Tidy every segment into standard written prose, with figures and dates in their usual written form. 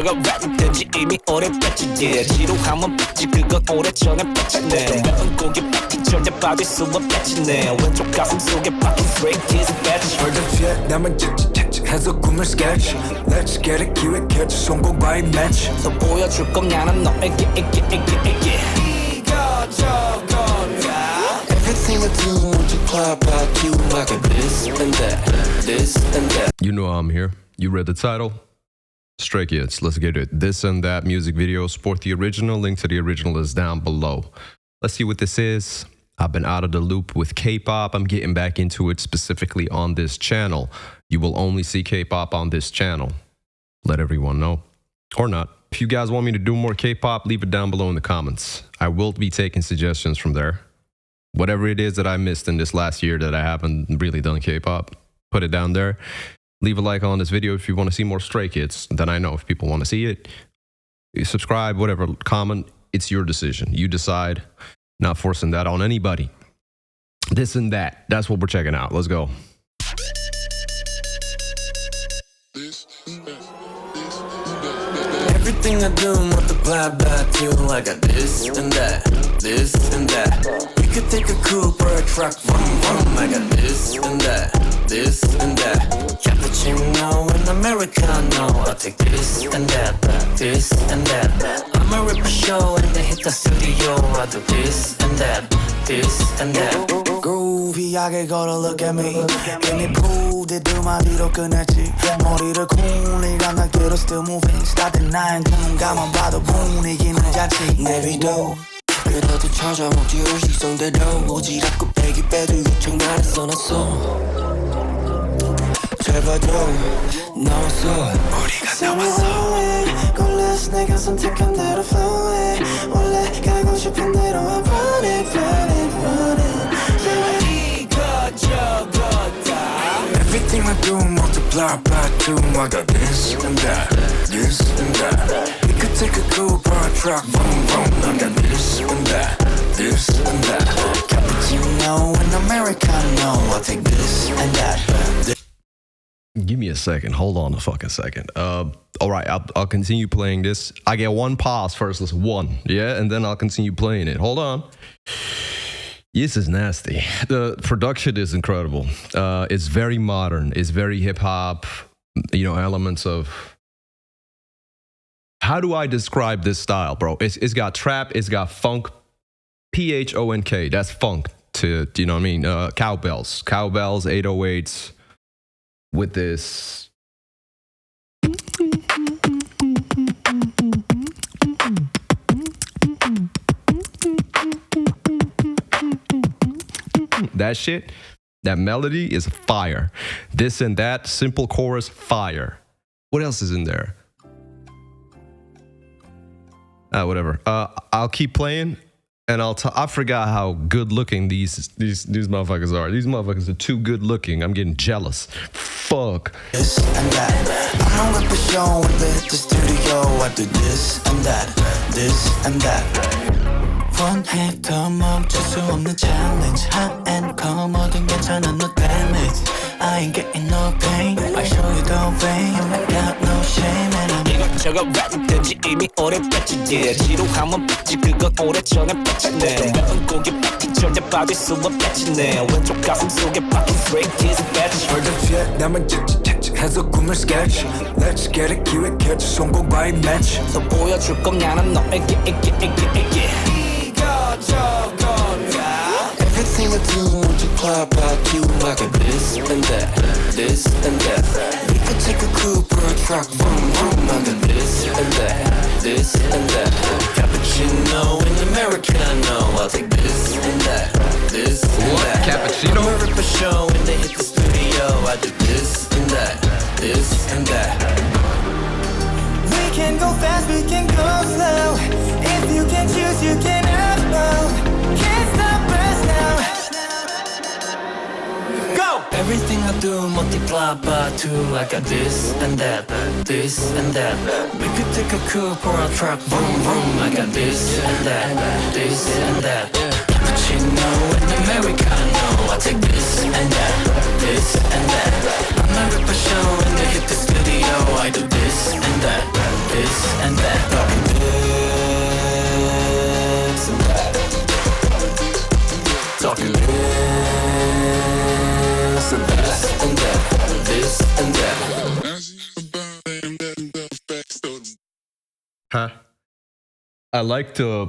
이것저것 랩든지 이미 오래 뺐지 yeah 지루함은 뺐지 그건 오래전에 뺐잖아 매운 고기 뺐기 절대 빠질 수 없겠지네 왼쪽 가슴 속에 박힌 straight kiss batch 헐떡 남은 해서 꿈을 sketch Let's get it 기획해 성공 by match 또 보여줄 건 나는 너에게 Everything I do multiply by you like a this and that, this and that. You know I'm here. You read the title? Stray Kids, let's get it. This and That music video. Support the original. Link to the original is down below. Let's see what this is. I've been out of the loop with K-pop. I'm getting back into it specifically on this channel. You will only see K-pop on this channel. Let everyone know. Or not. If you guys want me to do more K-pop, leave it down below in the comments. I will be taking suggestions from there. Whatever it is that I missed in this last year that I haven't really done K-pop, put it down there. Leave a like on this video if you want to see more Stray Kids. Then I know if people want to see it. You subscribe, whatever, comment. It's your decision. You decide. Not forcing that on anybody. This and That. That's what we're checking out. Let's go. Everything I do multiply by two like a this and that, this and that. We could take a coupe or a truck, vroom vroom. I got this and that, this and that. Cappuccino and Americano. I'll take this and that, this and that. I'ma rip a show and then hit the studio. I'll do this and that, this and that. Groovy하게 걸어 look at me 이미 proved it 두 마디로 끝냈지 머리를 쿵리랑 날개로 still moving starting 나의 눈 감아 봐도 분위기는 자칫 내비도 그래도 찾아먹지 의식성대로 오지랖고 빼기 빼도 요청 나를 써놨어 제발 좀 나왔어 우리가 나왔어 골라서 내가 선택한 대로 flow it 원래 가고 싶은 대로 I run it, run it, run it Everything I do multiply by two I got this and that, this and that. We could take a coupe or a truck, vroom vroom. I got this and that, this and that. Cappuccino and Americano. I'll take this and that. Give me a second. Hold on a fucking second. All right, I'll continue playing this. I get one pause first. Listen, one. Yeah, and then I'll continue playing it. Hold on. This is nasty. The production is incredible. It's very modern. It's very hip hop. You know, elements of. How do I describe this style, bro? It's got trap. It's got funk. PHONK. That's funk. To you know what I mean? Cowbells, 808s. With this. That shit, that melody is fire. This and that, simple chorus, fire. What else is in there? Whatever. I'll keep playing, and I forgot how good looking these motherfuckers are. These motherfuckers are too good looking. I'm getting jealous. Fuck. This and that. I'm on the show and then hit the studio. I do this and that, this and that. 원해도 멈출 수 없는 challenge hot and cold 뭐든 괜찮아 no damage I ain't getting no pain I show you the way I got no shame and I'm 이것저것 랩든지 이미 오래 뺐지 yeah 지루함은 뺐지 그건 오래전에 뺐잖아 매운 고기 뺐기 절대 빠질 수 없겠지네 왼쪽 가슴 속에 박힌 straight kiss batch 헐떡 남은 해서 꿈을 sketch Let's get it 기획해 성공 by match 또 보여줄 건 나는 너에게 Everything I do multiply by two like a this and that, this and that. We could take a coupe or a truck, vroom vroom. I got this and that, this and that. Cappuccino and Americano. I'll take this and that, this and What? that. Cappuccino? I'ma rip a show and then hit the studio. I do this and that, this and that. We can go fast, we can go slow. If you can choose, you can have both. Can't stop us now. Go! Everything I do multiply by two. I got this and that, this and that. We could take a coupe or a truck, vroom vroom. I got this and that, this and that. Cappuccino and Americano. I take this and that, this and that. I'ma rip a show and then hit the studio. I do this and that. this and that. This and that. Talking this and that and that. This and that. Huh? I like the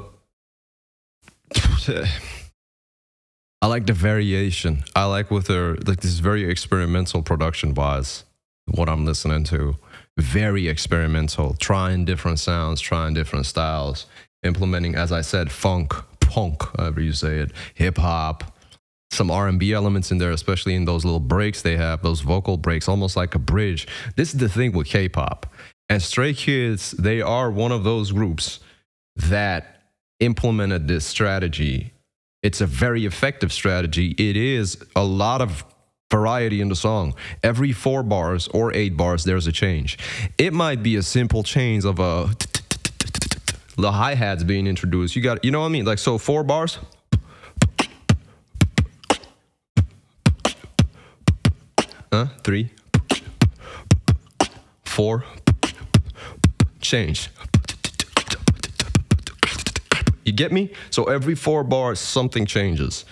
variation. I like with her like this very experimental production wise. What I'm listening to, very experimental, trying different sounds, trying different styles, implementing, as I said, funk, punk, however you say it, hip hop, some R&B elements in there, especially in those little breaks they have, those vocal breaks, almost like a bridge. This is the thing with K-pop. And Stray Kids, they are one of those groups that implemented this strategy. It's a very effective strategy. It is a lot of variety in the song. Every 4 bars or 8 bars, there's a change. It might be a simple change of the hi-hats being introduced. You got, you know what I mean? Like, so 4 bars. 3, 4, change. You get me? So every 4 bars, something changes.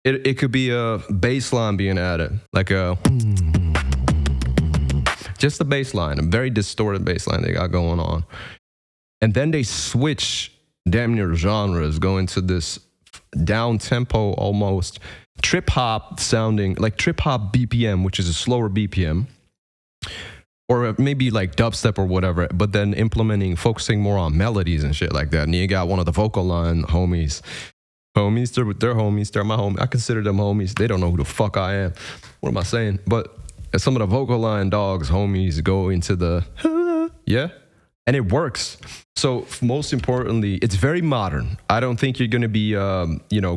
It could be a bass line being added, like just a bass line, a very distorted bass line they got going on. And then they switch damn near genres, go into this down tempo, almost trip hop sounding, like trip hop BPM, which is a slower BPM, or maybe like dubstep or whatever, but then focusing more on melodies and shit like that. And you got one of the vocal line homies, they're homies, they're my homies. I consider them homies. They don't know who the fuck I am. What am I saying? But some of the vocal line dogs, homies, go into the, yeah, and it works. So most importantly, it's very modern. I don't think you're going to be,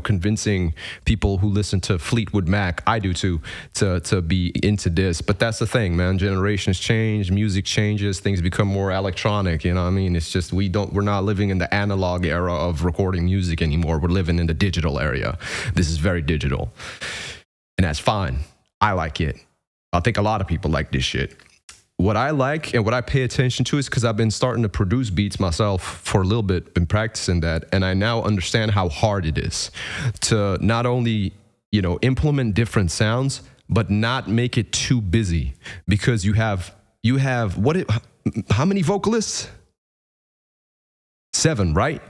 convincing people who listen to Fleetwood Mac, I do too, to be into this. But that's the thing, man. Generations change, music changes, things become more electronic. You know what I mean? It's just we're not living in the analog era of recording music anymore. We're living in the digital area. This is very digital, and that's fine. I like it. I think a lot of people like this shit. What I like and what I pay attention to is because I've been starting to produce beats myself for a little bit, been practicing that, and I now understand how hard it is to not only, implement different sounds, but not make it too busy, because you have how many vocalists? 7, right?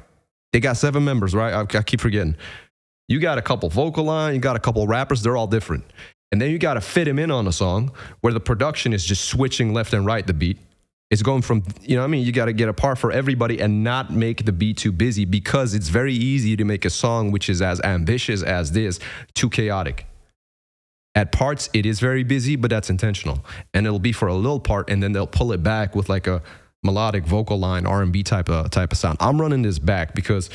They got 7 members, right? I keep forgetting. You got a couple vocal line, you got a couple rappers, they're all different. And then you got to fit them in on a song where the production is just switching left and right the beat. It's going from, you got to get a part for everybody and not make the beat too busy, because it's very easy to make a song which is as ambitious as this too chaotic. At parts, it is very busy, but that's intentional. And it'll be for a little part, and then they'll pull it back with like a melodic vocal line, R&B type of sound. I'm running this back because,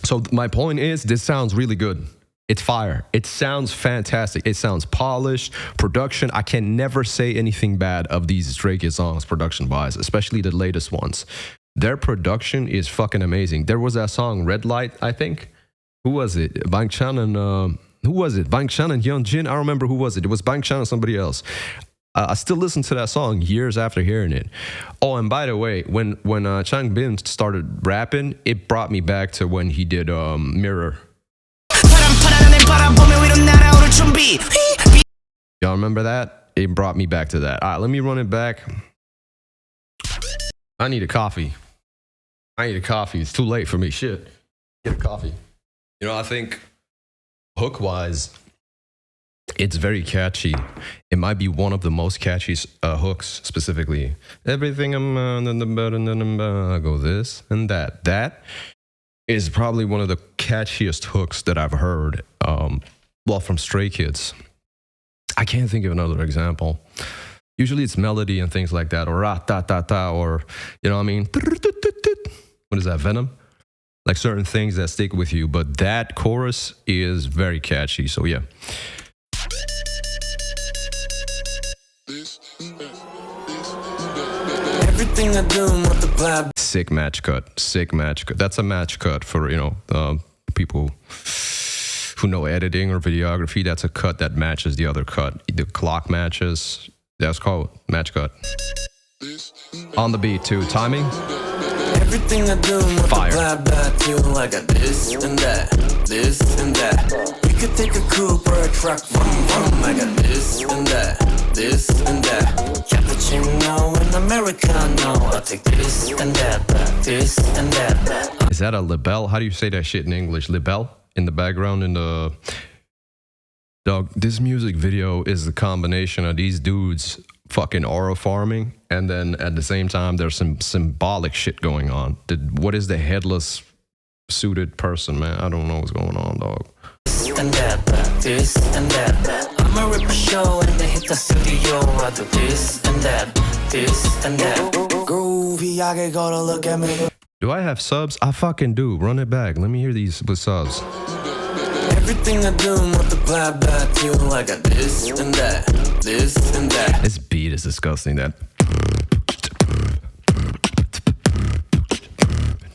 so my point is, this sounds really good. It's fire. It sounds fantastic. It sounds polished. Production, I can never say anything bad of these Stray Kids songs production-wise, especially the latest ones. Their production is fucking amazing. There was that song, Red Light, I think. Who was it? Bang Chan and... who was it? Bang Chan and Hyun Jin? I don't remember who was it. It was Bang Chan and somebody else. I still listen to that song years after hearing it. Oh, and by the way, when Chang Bin started rapping, it brought me back to when he did Mirror. Y'all remember that? It brought me back to that. All right, let me run it back. I need a coffee. It's too late for me. Shit. Get a coffee. I think hook-wise, it's very catchy. It might be one of the most catchy hooks, specifically. Everything I'm I go this and that. That is probably one of the catchiest hooks that I've heard. From Stray Kids. I can't think of another example. Usually it's melody and things like that, or ra-ta-ta-ta, or, what is that, Venom? Like certain things that stick with you, but that chorus is very catchy, so yeah. Everything I do multiply. Sick match cut. That's a match cut for, people who know editing or videography. That's a cut that matches the other cut. The clock matches. That's called match cut. On the beat too. Timing. Everything I do, Fire. multiply by two. I got this and that, this and that. We could take a coupe or a truck, vroom, vroom. I got this and that, this and that. Cappuccino and Americano. I'll take this and that, this and that. Is that a libel? How do you say that shit in English? Libel in the background in the dog. This music video is the combination of these dudes fucking aura farming, and then at the same time there's some symbolic shit going on. What is the headless suited person, man? I don't know what's going on, dog. This and that, this and that. I'ma rip a show and then hit the studio. I do this and that, this and that. Groovy, I get go to look at me. Do I have subs? I fucking do. Run it back. Let me hear these with subs. Everything I do, multiply by two. I got this and that, this and that. This beat is disgusting.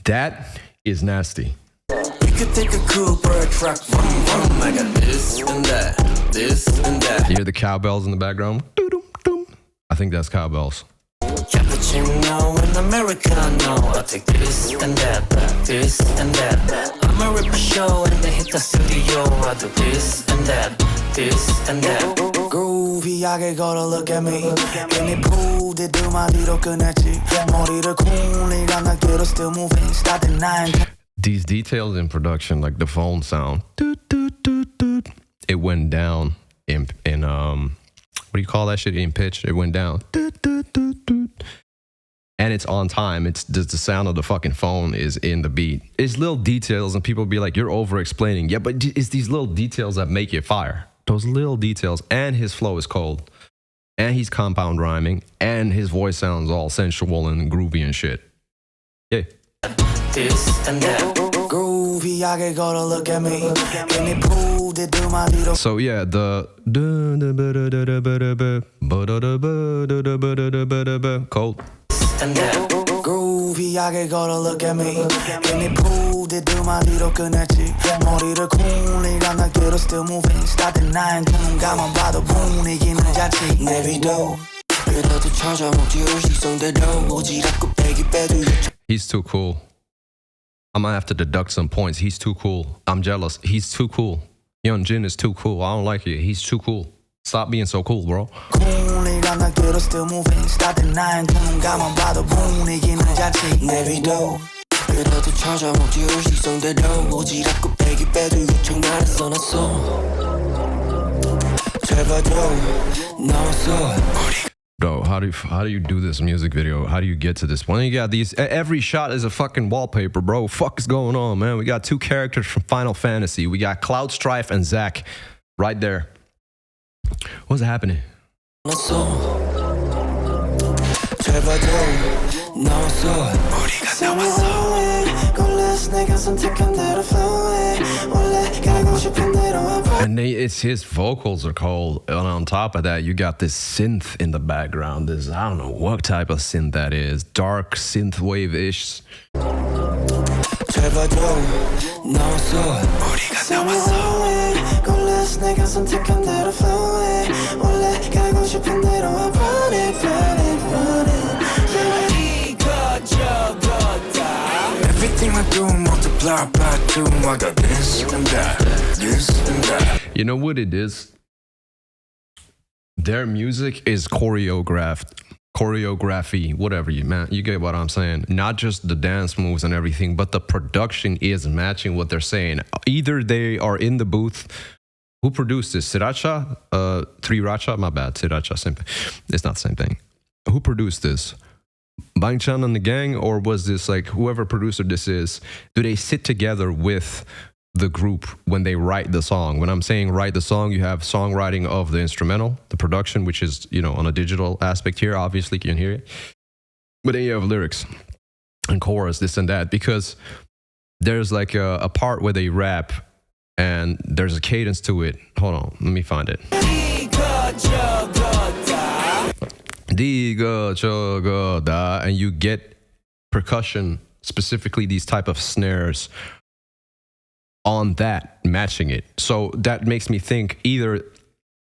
That is nasty. We could take a coupe or a truck, vroom, vroom. I got this and that, this and that. You hear the cowbells in the background? Doo-doo-doo. I think that's cowbells. Cappuccino and Americano. I'll take this and that, this and that. I'ma rip a show and then hit the studio. I do this and that, this and that. Groovy, I get go to look at me. 괜히 pulled 두 마디로 끝냈지. 머리를 쿵이랑 날개로 still moving. Start the nine. These details in production, like the phone sound, doot, doot, doot, doot, it went down in what do you call that shit? In pitch, it went down. Doot, doot, doot, doot. And it's on time. It's the sound of the fucking phone is in the beat. It's little details, and people be like, "You're over explaining." Yeah, but it's these little details that make it fire. Those little details, and his flow is cold, and he's compound rhyming, and his voice sounds all sensual and groovy and shit. Yeah. This and that. Groovy, I get go to look at me. 괜히 pulled 두 마디로. So yeah, the cold. And that. Groovy, I get go to look at me. 괜히 pulled 두 마디로 끝냈지. 머리를 쿵이랑 날개로 still moving. Start the nine. 눈감만 봐도 분위기는 자치. 내비도 그래도 찾아 먹지를 시성대로 오지랖고 빼기 빼도. He's too cool. I'm gonna have to deduct some points. He's too cool. I'm jealous. He's too cool. Young Jin is too cool. I don't like it. He's too cool. Stop being so cool, bro. 쿵이랑 날개로 still moving. Start the nine. 눈감만 봐도 분위기는 자치. 내비도 그래도 찾아 먹지를 시성대로 오지랖고 빼기 빼도 요청 나를 써놨어. 제발 좀 나왔어. Bro, how do you do this music video? How do you get to this point? You got these. Every shot is a fucking wallpaper, bro. Fuck is going on, man? We got two characters from Final Fantasy. We got Cloud Strife and Zack right there. What's happening? And it's his vocals are cold. And on top of that, you got this synth in the background. This, I don't know what type of synth that is. Dark synth wave-ish. Everything I do, multiply by two. I got this and that, this and that. You know what it is? Their music is choreographed. Choreography, whatever you get what I'm saying. Not just the dance moves and everything, but the production is matching what they're saying. Either they are in the booth. Who produced this? Sriracha? Sriracha? My bad. Sriracha. It's not the same thing. Who produced this? Bang Chan and the gang, or was this like whoever producer this is? Do they sit together with the group when they write the song? When I'm saying write the song, you have songwriting of the instrumental, the production, which is, you know, on a digital aspect here, obviously you can hear it. But then you have lyrics and chorus, this and that, because there's like a part where they rap and there's a cadence to it. Hold on, let me find it. And you get percussion, specifically these type of snares on that, matching it. So that makes me think either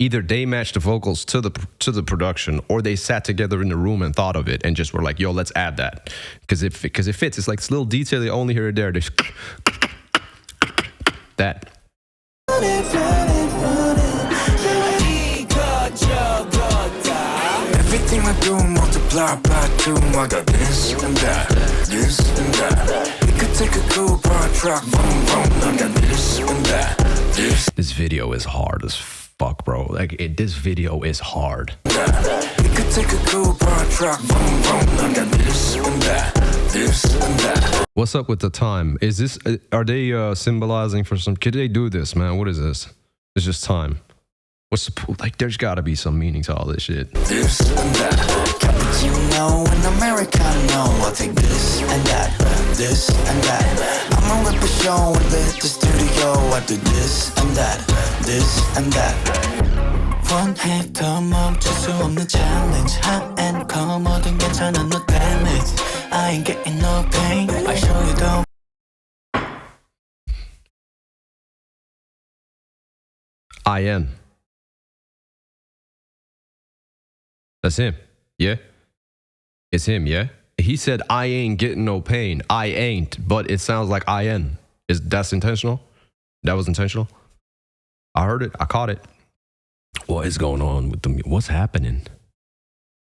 either they matched the vocals to the production, or they sat together in the room and thought of it and just were like, yo, let's add that because it fits. It's like this little detail you only hear it there. That. Everything I do multiply by two. I got this and that, this and that. We could take a go-kart track, boom, boom. I got this and that, this. This video is hard as fuck, bro. Like this video is hard. We could take a go-kart track, boom, boom. I got this and that, this and that. What's up with the time? Is this? Are they symbolizing for some? Could they do this, man? What is this? It's just time. What's the like? There's got to be some meaning to all this shit. This and that. Cappuccino and Americano. I'll take this and that, this and that. I'ma rip a show and let the studio. I do this and that, this and that. One hit 더 멈출 수 없는 challenge. Hot and cold 뭐든 괜찮아, no damage. I ain't getting no pain. I show you the. IN. That's him. Yeah. It's him, yeah. He said I ain't getting no pain. I ain't, but it sounds like IN. That's intentional? That was intentional? I heard it. I caught it. What is going on with the what's happening?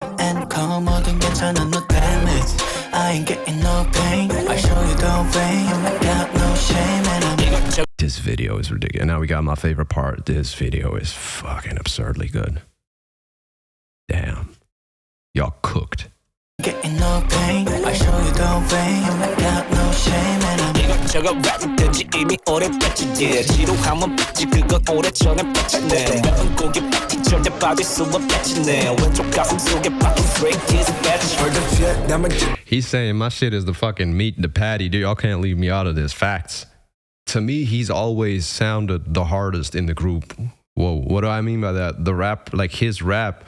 And come 뭐든 괜찮아, no damage. I ain't getting no pain. I show you the way. I got no shame and I'm. This video is ridiculous. And now we got my favorite part. This video is fucking absurdly good. Damn. Y'all cooked. Getting no pain. I show you the way. I got no shame and I'm. 이것저것 랩든지 이미 오래 뺐지 yeah. 지루함은 뺐지 그건 오래전에 뺐네 매운 고기 뺐지 절대 빠질 수 없겠지네 왼쪽 가슴 속에 박힌 straight kids 뺐지. He's saying my shit is the fucking meat, the patty. Dude, y'all can't leave me out of this. Facts. To me, he's always sounded the hardest in the group. Whoa, what do I mean by that? The rap, like his rap,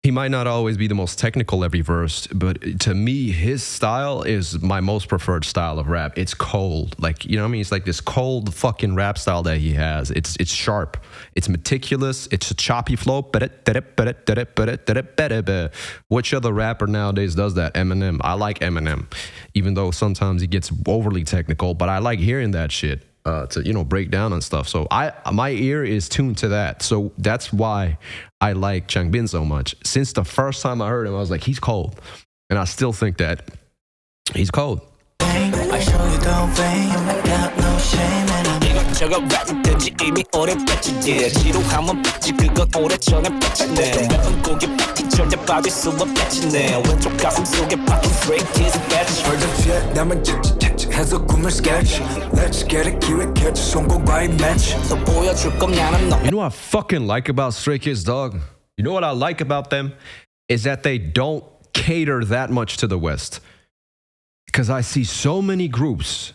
he might not always be the most technical every verse, but to me, his style is my most preferred style of rap. It's cold. Like, you know what I mean? It's like this cold fucking rap style that he has. It's sharp. It's meticulous. It's a choppy flow. Which other rapper nowadays does that? Eminem. I like Eminem, even though sometimes he gets overly technical, but I like hearing that shit. To, you know, break down and stuff. So my ear is tuned to that. So that's why I like Changbin so much. Since the first time I heard him, I was like, he's cold. And I still think that he's cold. I show you the way. I got no shame and I'm. 이것저것 랩든지 이미 오래 뺐지 yeah. 지루함은 뺐지 그건 오래전에 뺐지네 매운 고기 뺐지 절대 빠질 수 없겠지네 왼쪽 가슴 속에 박힌 straight kids 뺐지. 남은 해서 꿈을 sketch. Let's get it 기획해 줘 성공과의 match. 또 보여줄 거냐 난 너. You know what I fucking like about Stray Kids, dog? You know what I like about them? Is that they don't cater that much to the West. Because I see so many groups,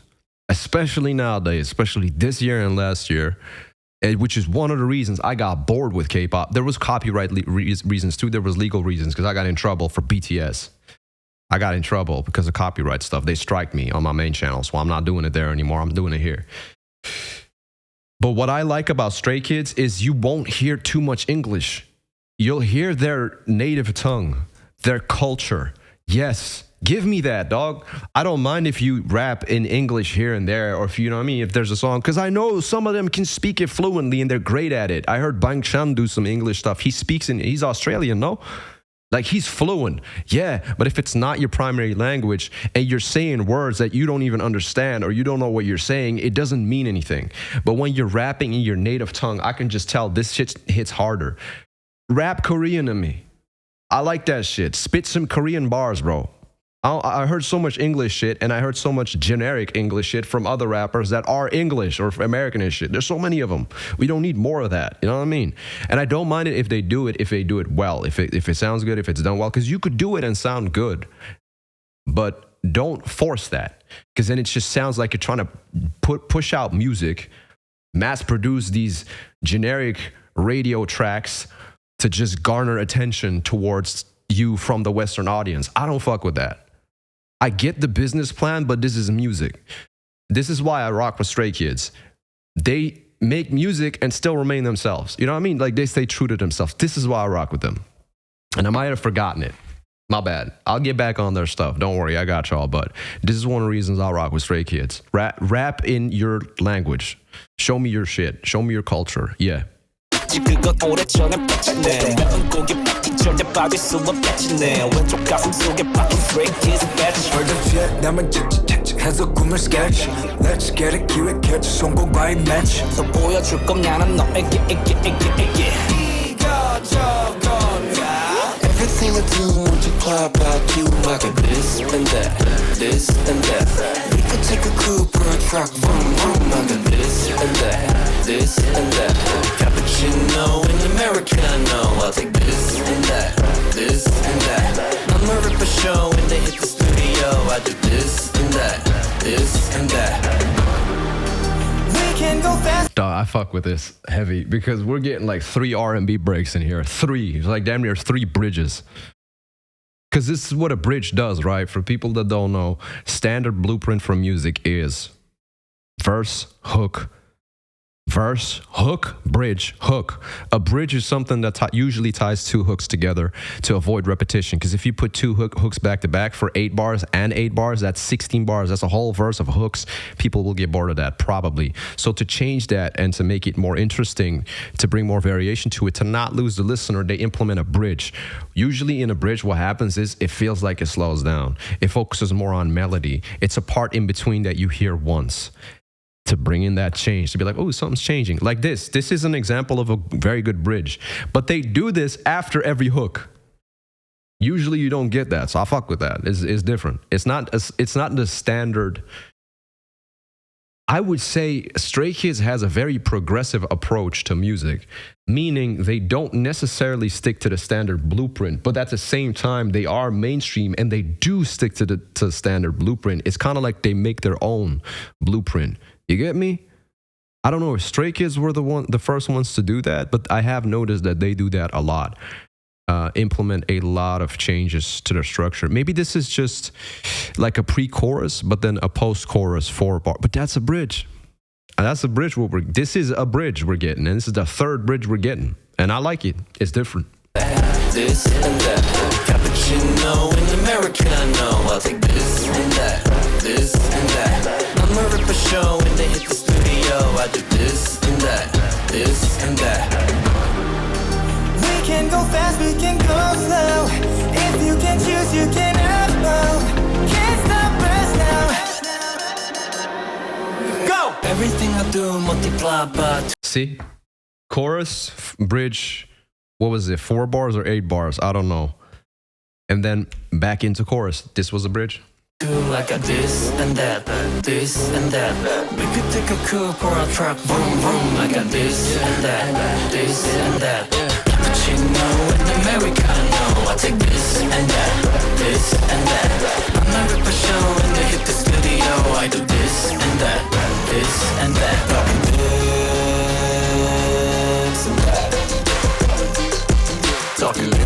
especially nowadays, especially this year and last year, which is one of the reasons I got bored with K-pop. There was copyright reasons too. There was legal reasons because I got in trouble for BTS. I got in trouble because of copyright stuff. They striked me on my main channel, so I'm not doing it there anymore. I'm doing it here. But what I like about Stray Kids is you won't hear too much English. You'll hear their native tongue, their culture. Yes. Give me that, dog. I don't mind if you rap in English here and there, or if you know what I mean, if there's a song, because I know some of them can speak it fluently and they're great at it. I heard Bang Chan do some English stuff. He's Australian, no? Like he's fluent. Yeah, but if it's not your primary language and you're saying words that you don't even understand or you don't know what you're saying, it doesn't mean anything. But when you're rapping in your native tongue, I can just tell this shit hits harder. Rap Korean to me. I like that shit. Spit some Korean bars, bro. I heard so much English shit and I heard so much generic English shit from other rappers that are English or American shit. There's so many of them. We don't need more of that. You know what I mean? And I don't mind it if they do it well, if it sounds good, if it's done well, because you could do it and sound good. But don't force that, because then it just sounds like you're trying to push out music, mass produce these generic radio tracks to just garner attention towards you from the Western audience. I don't fuck with that. I get the business plan, but this is music. This is why I rock with Stray Kids. They make music and still remain themselves. You know what I mean? Like they stay true to themselves. This is why I rock with them. And I might have forgotten it. My bad. I'll get back on their stuff. Don't worry, I got y'all. But this is one of the reasons I rock with Stray Kids. Rap in your language. Show me your shit. Show me your culture. Yeah. 그건 오래전에 뻗쳤네 매운 고기 바퀴 절대 빠질 수 없겠지네 왼쪽 가슴 속에 박힌 Stray Kids batch Heard of Vietnam은 해서 꿈을 sketch Let's get it 기획해 성공 by match 또 보여줄 건 나는 너에게 Everything I do multiply by two. I got this and that, this and that. We could take a coupe or a truck, vroom vroom. I got this and that, this and that. Cappuccino in Americano. I'll take this and that, this and that. I'ma rip a show when they hit the studio. I do this and that, this and that. Dog, I fuck with this heavy because we're getting like 3 R&B breaks in here. 3. It's like damn near 3 bridges. Because this is what a bridge does, right? For people that don't know, standard blueprint for music is verse, hook, bridge, hook. A bridge is something that usually ties 2 hooks together to avoid repetition. Because if you put 2 hooks back to back for 8 bars and 8 bars, that's 16 bars. That's a whole verse of hooks. People will get bored of that, probably. So to change that and to make it more interesting, to bring more variation to it, to not lose the listener, they implement a bridge. Usually in a bridge, what happens is it feels like it slows down. It focuses more on melody. It's a part in between that you hear once. To bring in that change, to be like, oh, something's changing. Like this. This is an example of a very good bridge. But they do this after every hook. Usually you don't get that. So I fuck with that. It's different. It's not the standard. I would say Stray Kids has a very progressive approach to music, meaning they don't necessarily stick to the standard blueprint, but at the same time, they are mainstream and they do stick to the standard blueprint. It's kind of like they make their own blueprint. You get me? I don't know if Stray Kids were the first ones to do that, but I have noticed that they do that a lot. Implement a lot of changes to their structure. Maybe this is just like a pre-chorus, but then a post-chorus 4-bar. But that's a bridge. And that's a bridge. This is a bridge we're getting, and this is the 3rd bridge we're getting. And I like it. It's different. This and that, cappuccino in Americano. I'll take this and that, this and that. I'ma rip a show when they hit the studio. I do this and that, this and that. We can go fast, we can go slow. If you can choose, you can have both. Can't stop us now. Go! Everything I do multiply by two. See? Chorus, bridge, what was it, 4 bars or 8 bars? I don't know. And then back into chorus. This was a bridge. I got this and that, this and that. We could take a coupe or a truck, vroom vroom. I got this and that, this and that. Cappuccino in Americano. I take this and that, this and that. I'ma rip a show when they hit the studio. I do this and that, this and that. This and that. Talking this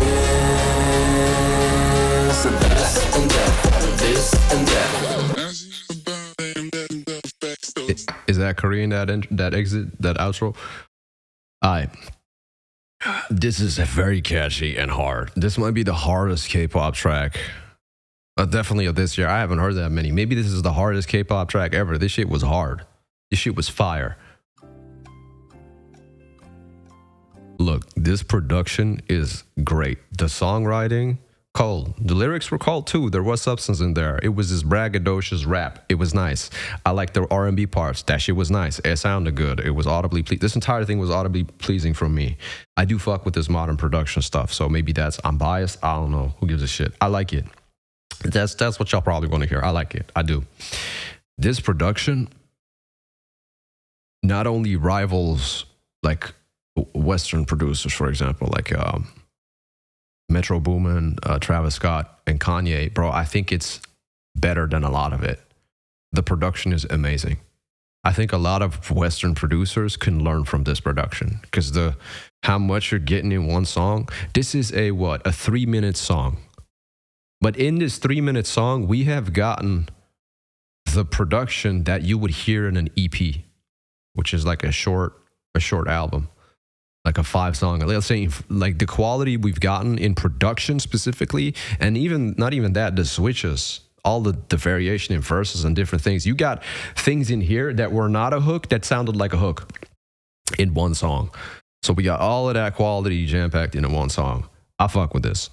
and that and that, this and that. Is that Korean, that exit, that outro? This is very catchy and hard. This might be the hardest K-pop track. Definitely of this year. I haven't heard that many. Maybe this is the hardest K-pop track ever. This shit was hard. This shit was fire. Look, this production is great. The songwriting, cold. The lyrics were cold too. There was substance in there. It was this braggadocious rap. It was nice. I like the R&B parts. That shit was nice. It sounded good. It was audibly pleasing. This entire thing was audibly pleasing for me. I do fuck with this modern production stuff. So maybe I'm biased. I don't know. Who gives a shit? I like it. That's what y'all probably want to hear. I like it. I do. This production not only rivals like Western producers, for example, like Metro Boomin, Travis Scott, and Kanye, bro, I think it's better than a lot of it. The production is amazing. I think a lot of Western producers can learn from this production because how much you're getting in one song. This is a 3-minute song. But in this 3-minute song, we have gotten the production that you would hear in an EP, which is like a short a short album, like a 5-song. Let's say like the quality we've gotten in production specifically, and even not even that, the switches, all the variation in verses and different things. You got things in here that were not a hook that sounded like a hook in one song. So we got all of that quality jam packed into one song. I fuck with this.